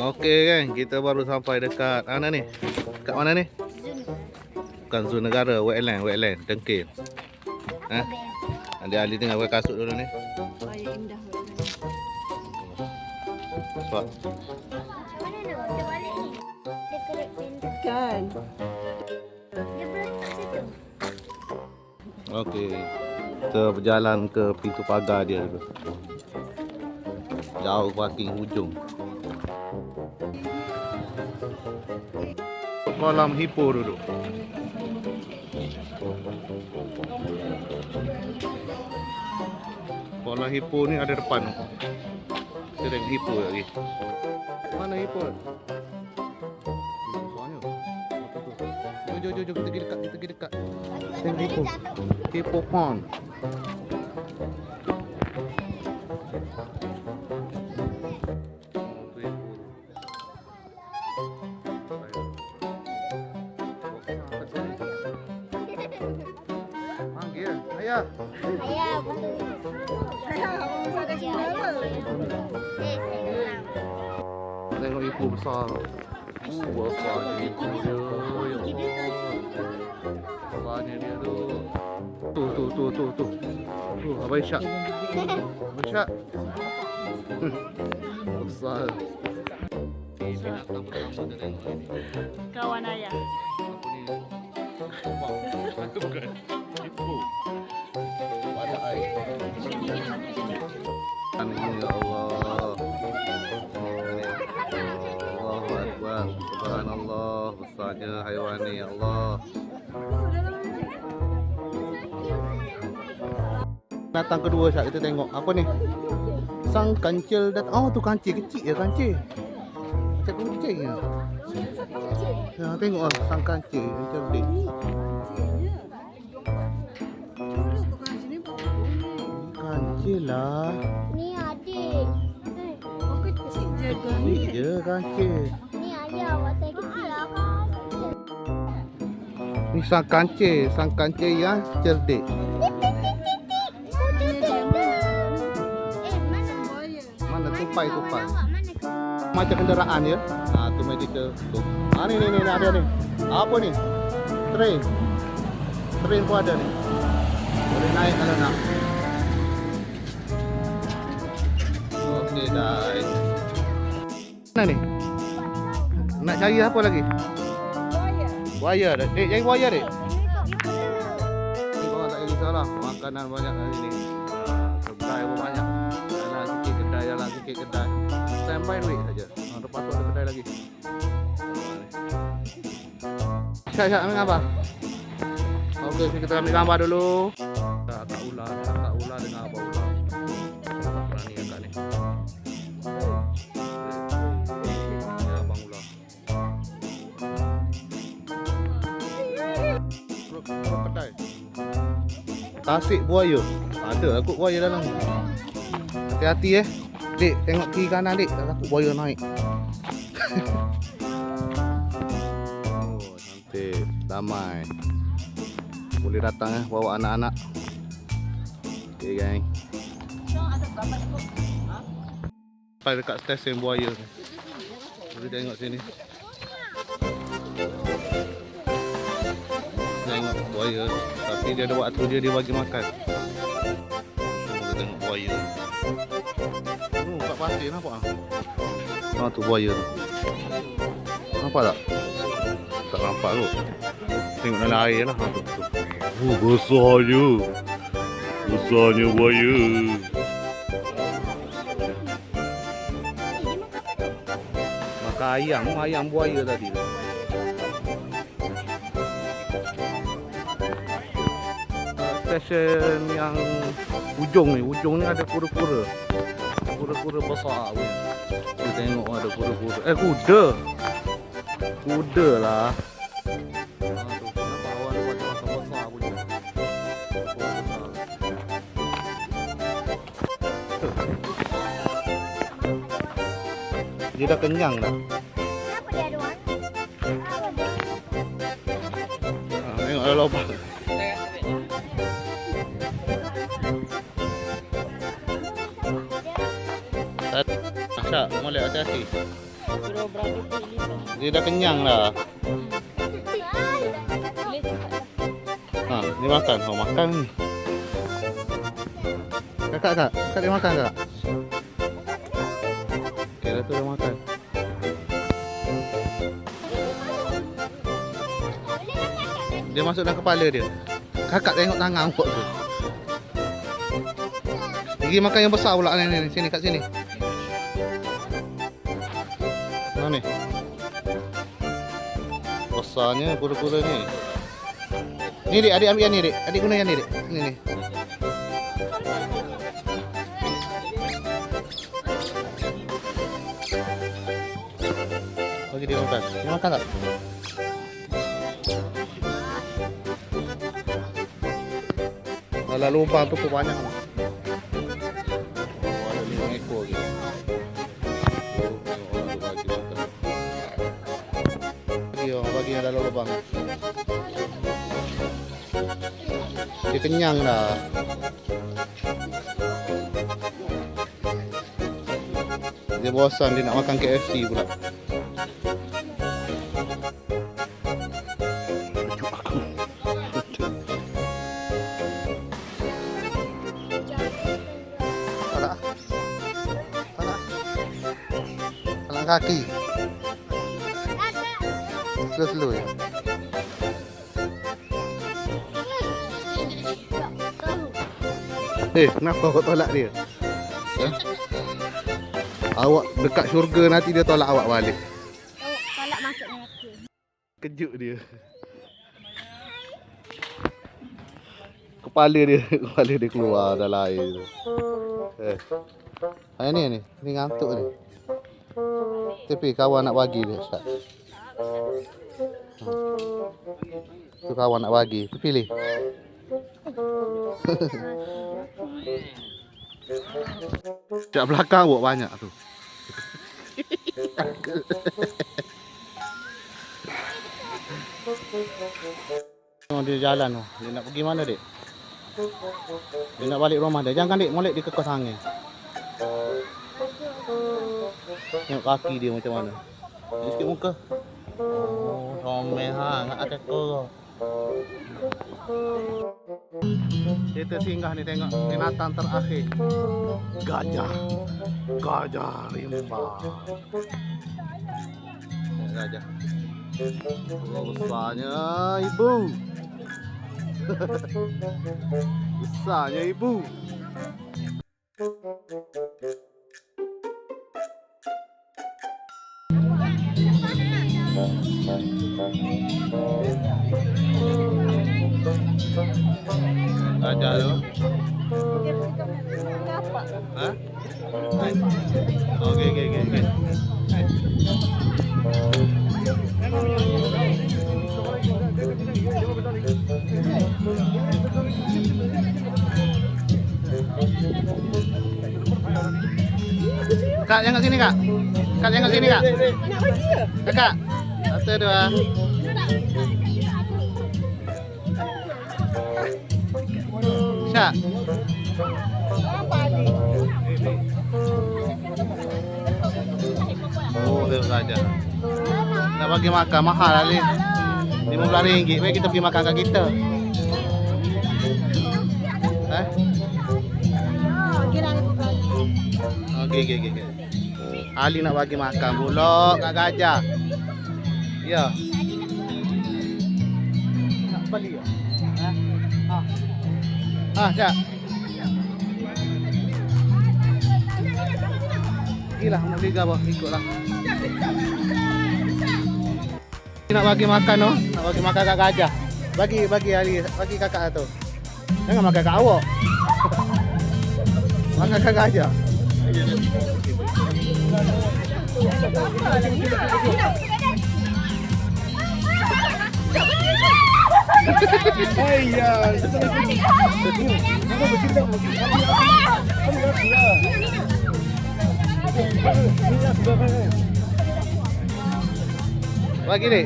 Okey kan, kita baru sampai dekat mana ni? Dekat mana ni? Bukan zon negara, wetland, Dengkin. Ha? Nanti Ali tengah pakai kasut dulu ni. Ayah indah. Sebab Mana nak kita balik ni? Dia kerek pendek. Kan? Dia berletak situ. okey. Kita berjalan ke pintu pagar dia dulu. Jauh parking hujung. Kolam hipo dulu. Kolam hipo ni ada depan. Kita tengok hipo lagi. Mana hipo? Soalnya. Jom, kita pergi dekat. Tengok hipo. Hipo pond. Panggil, ayah. Ayah, betul. Tengok ibu besar. Besarnya ibu dia. Ya Allah. Besarnya dia tu. Tu. Tu, Abang Isyak. Abang Isyak. Besar. Ini binatang pertama kita tengok ni. Kawan ayah. Apa ni? Bukan. Ibu. Pada air. Ya Allah. Allahu Akbar. Subhanallah. Besarnya haiwan ni, ya Allah. Binatang kedua Syak, kita tengok. Apa ni? Sang kancil datang. Oh, tu kancil kecil ya, kancil. Macam kucing ya. Ya, tengok lah sang kancil yang cerdik. Kancil lah. Ni adik. Oh, kecil je kan? Kecil je kancil. Ni ayah waktu kecil abang. Ni sang kancil yang cerdik. Mana tupai. Awak mana? Macam kenderaan ya. Tu medical tu. Ni ada ni. Apa ni? Train pun ada ni. Boleh naik kalau nak. Okey guys. Mana ni? Nak cari apa lagi? Buaya dah. Dek, cari buaya dek. Ni korang tak kisah lah. Makanan banyak kali ni. Kedai pun banyak. Jalan sikit kedai. Standby duit saja. Lepas tu ada kedai lagi. Syak ambil gambar. Okey, kita ambil gambar dulu. Kakak ular dengan abang ular. Berani agak ni. Ya, abang ular. Kedai. Tasik buaya. Ada aku buaya dalam. Hati-hati Dek, tengok kiri kanan dek. Tak takut buaya naik. Oh, cantik. Damai. Boleh datang bawa anak-anak. Okey gang. Sampai dekat stesen buaya ni. Boleh tengok sini. Tengok buaya. Tapi dia ada waktu dia bagi makan. Boleh tengok buaya. Kat pasir nampak ah? Tu buaya tu. Nampak tak? Tak nampak tu. Tengok dalam air lah. Tu. Besarnya buaya. Makan ayam buaya tadi tu. Stesen yang ujung ni ada kura-kura. Kura-kura besar pun. Kita tengok ada kura-kura. Kuda lah. Nampak awan macam besar punya. Dia dah kenyang dah. Kenapa dia ada warna? Tengok ada lubang. Syak, molek hati-hati. Suruh brother pilih kan. Dia dah kenyang dah. Boleh cepat. Ha, dia makan. Oh, makan ni. Kakak. Kakak dia makan tak? Okay, dah tu dia makan. Dia masuk dalam kepala dia. Kakak tengok tangan awak tu. Pergi makan yang besar pula ni. Sini, kat sini. Mana ni? Besarnya kura-kura ni. Ni dik, adik ambil yang ni dik. Adik guna yang ni dik. Ni. Bagi dia makan. Dia makan tak? Alah lubang tu pun banyak. Oh, ada 5 ekor lagi. Bagi yang dalam lubang. Dia kenyang dah. Dia bosan, dia nak makan KFC pula. Tak nak kaki. Slow ya. Kenapa awak tolak dia? Ha? Awak dekat syurga nanti dia tolak awak balik. Tolak masuk neraka. Kejut dia. Kepala dia keluar dalam air tu. Ni ngantuk ni. Tapi kawan nak bagi dia Ustaz. Tu kawan nak bagi. Tu pilih. Kat belakang buat banyak tu. Dia jalan tu. Dia nak pergi mana dik? Dia nak balik rumah dia. Jangan dik, molek dia kekos angin. Tengok kaki dia macam mana. Dia sikit muka. Oh, comel sangat akak kau. Kita singgah ni tengok binatang terakhir. Gajah rimba. Gajah. Oh, besarnya ibu. Besarnya ibu. Gajah tu. Ha? Okey. Kak, jangan sini kak. Kak, jangan sini kak. Kakak. 1, 2. Syak. Oh, dia saja. Nak bagi makan mahal kali. RM15. Baik kita pergi makan kat kita. Okey. Ali nak bagi makan pula kat gajah. Ya. Nak beli ke? Syak. Pergilah nak beli apa, ikutlah. Nak bagi makan tu, nak bagi makan kat gajah. Bagi Ali, bagi kakak tu. Jangan makan kat awak. Makan kat gajah. Bagi dek.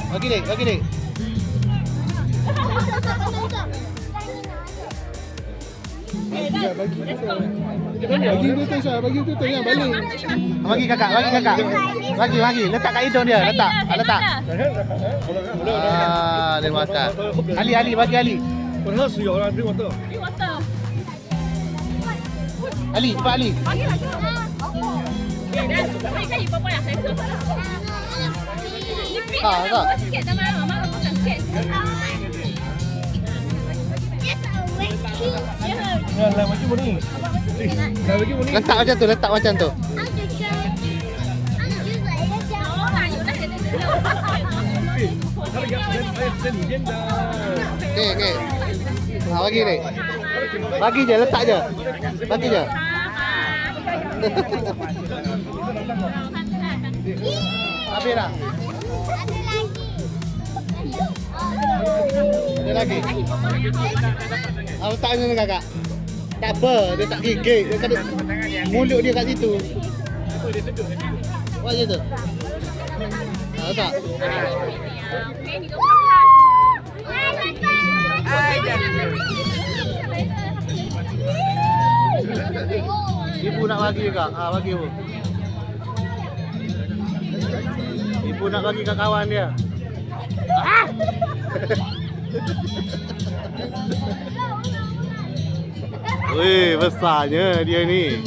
Bagi dik, bagi dik. Bagi kakak, bagi kakak. Bagi. Letak kat hidung dia, letak. Letak. Dia makan. Ali, bagi Ali. Ali, cepat Ali. Tak. Letak macam tu. Okey. Bagi ni. Bagi je, letak je. Bagi je. Habis dah. Ada lagi. Letak ni kakak. Tak apa, dia tak gigit. Dia kan mulut dia kat situ. Buat je tu. Letak. Ibu nak bagi juga. Bagi ibu. Ibu nak bagi kat kawan dia. Weh, besarnya dia ni.